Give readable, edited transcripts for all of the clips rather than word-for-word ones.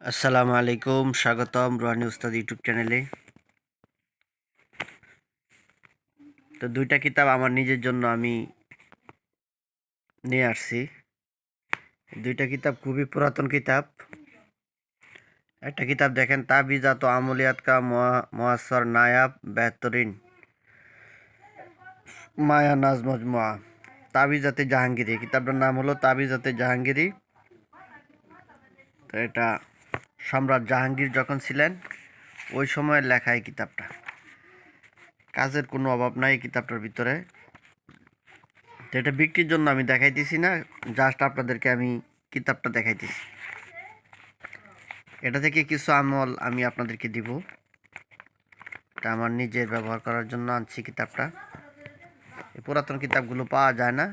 আসসালামু আলাইকুম, স্বাগতম রুহানি উস্তাদ ইউটিউব চ্যানেলে। তো দুইটা কিতাব আমার নিজের জন্য আমি নিয়ে আসছি। দুইটা কিতাব খুবই পুরাতন কিতাব। একটা কিতাব দেখেন, তাবিজাত আমলিয়াত কা মুয়াসসার নায়াব বেহতরিন মায়া নাজ মজমুয়া, তাবিজাতে জাহাঙ্গীরি। কিতাবটার নাম হলো তাবিজাতে জাহাঙ্গীরি। তো এটা সম্রাট জাহাঙ্গীর যখন ছিলেন ওই সময়ের লেখা এই কিতাবটা। কাজের কোনো অভাব নাই এই কিতাবটার ভিতরে। তো এটা বিক্রির জন্য আমি দেখাইতেছি না, জাস্ট আপনাদেরকে আমি কিতাবটা দেখাইতেছি। এটা থেকে কিছু আমল আমি আপনাদেরকে দিব। এটা আমার নিজের ব্যবহার করার জন্য আনছি কিতাবটা। এই পুরাতন কিতাবগুলো পাওয়া যায় না।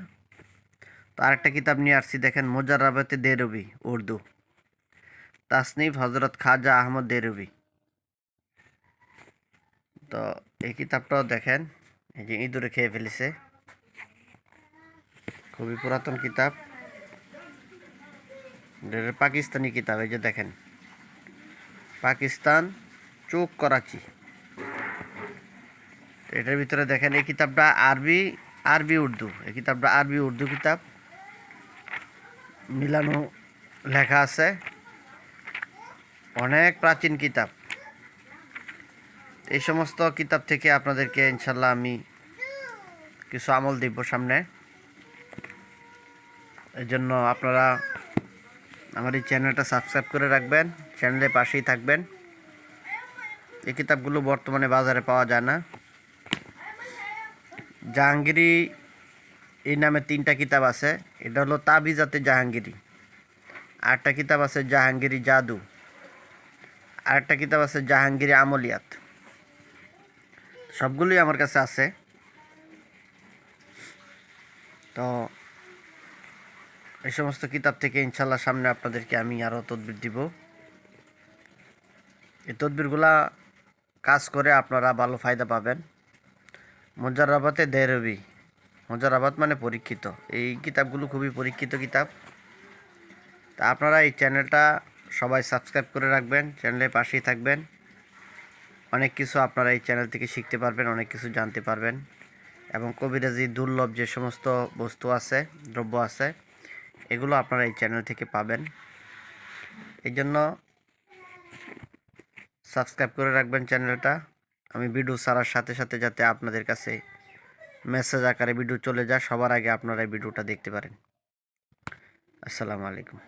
তো আরেকটা কিতাব নিয়ে আসছি, দেখেন, মুজাররাবাতে দেরবি উর্দু, তাসনিফ হজরত খাজা আহমদ দেরবি। তো এই কিতাবটাও দেখেন, এই যে ইঁদুরে খেয়ে ফেলেছে। খুবই পুরাতন কিতাব, পাকিস্তানি কিতাব। এই যে দেখেন, পাকিস্তান, চোখ করাচি। এটার ভিতরে দেখেন এই কিতাবটা আরবি উর্দু। এই কিতাবটা আরবি উর্দু কিতাব, মিলানো লেখা আছে। অনেক প্রাচীন কিতাব। এই সমস্ত কিতাব থেকে আপনাদেরকে ইনশাল্লাহ আমি কিছু আমল দিব সামনে। এই জন্য আপনারা আমার এই চ্যানেলটা সাবস্ক্রাইব করে রাখবেন, চ্যানেলের পাশেই থাকবেন। এই কিতাবগুলো বর্তমানে বাজারে পাওয়া যায় না। জাহাঙ্গীরি এই নামে 3টা কিতাব আছে। এটা হলো তাবিজাতে জাহাঙ্গীরি। আরেকটা কিতাব আছে জাহাঙ্গীরি জাদু। আরেকটা কিতাব আছে জাহাঙ্গীরি আমলিয়াত। সবগুলোই আমার কাছে আছে। তো এই সমস্ত কিতাব থেকে ইনশাল্লাহ সামনে আপনাদেরকে আমি আরও তদবির দিব। এই তদবিরগুলা কাজ করে আপনারা ভালো ফায়দা পাবেন। মুজাররাবাতে দেরবি, মুজাররাবাত মানে পরীক্ষিত। এই কিতাবগুলো খুবই পরীক্ষিত কিতাব। তা আপনারা এই চ্যানেলটা সবাই সাবস্ক্রাইব করে রাখবেন, চ্যানেলের পাশেই থাকবেন। অনেক কিছু আপনারা এই চ্যানেল থেকে শিখতে পারবেন, অনেক কিছু জানতে পারবেন। এবং কবিরাজি দুর্লভ যে সমস্ত বস্তু আছে, দ্রব্য আছে, এগুলো আপনারা এই চ্যানেল থেকে পাবেন। এই জন্য সাবস্ক্রাইব করে রাখবেন চ্যানেলটা। আমি ভিডিও ছাড়ার সাথে সাথে যাতে আপনাদের কাছে মেসেজ আকারে ভিডিও চলে যায়, সবার আগে আপনারা এই ভিডিওটা দেখতে পারেন। আসসালামু আলাইকুম।